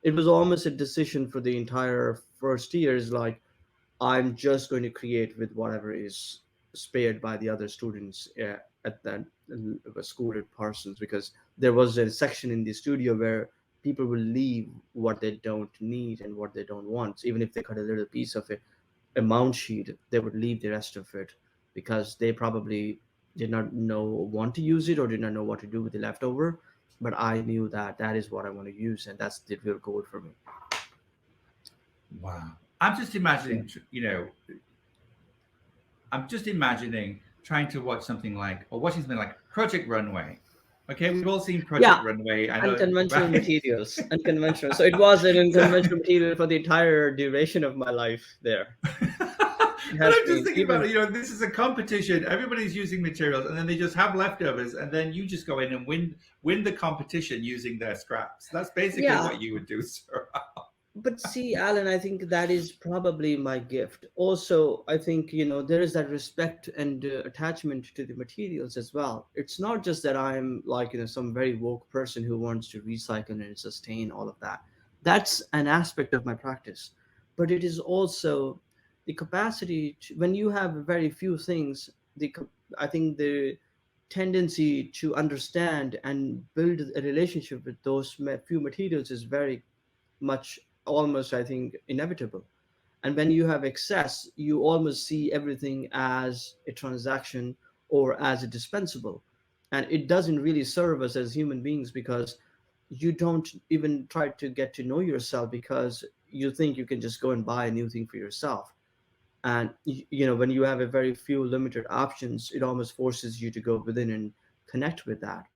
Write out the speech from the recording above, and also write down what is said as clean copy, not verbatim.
It was almost a decision for the entire first years, like I'm just going to create with whatever is spared by the other students at that school at Parsons, because there was a section in the studio where people will leave what they don't need and what they don't want. So even if they cut a little piece of it, a mount sheet, they would leave the rest of it because they probably did not know want to use it or did not know what to do with the leftover. But I knew that that is what I want to use, and that's the real goal for me. Wow. I'm just Yeah. imagining, I'm just imagining trying to watch something like, or watching something like Project Runway. Okay, we've all seen Yeah, Project Runway. I know, unconventional right? materials. Unconventional. So it was an So, unconventional material for the entire duration of my life there. but It has I'm just been thinking about even. it. This is a competition. Everybody's using materials, and then they just have leftovers, and then you just go in and win the competition using their scraps. That's basically Yeah, what you would do, sir. but see, Alan, I think that is probably my gift. Also, I think, there is that respect and attachment to the materials as well. It's not just that I'm like, some very woke person who wants to recycle and sustain all of that. That's an aspect of my practice. But it is also the capacity to, when you have very few things, I think the tendency to understand and build a relationship with those few materials is very much, almost, I think, inevitable. And when you have excess, you almost see everything as a transaction or as a dispensable. And it doesn't really serve us as human beings, because you don't even try to get to know yourself, because you think you can just go and buy a new thing for yourself. And when you have a very few limited options, it almost forces you to go within and connect with that.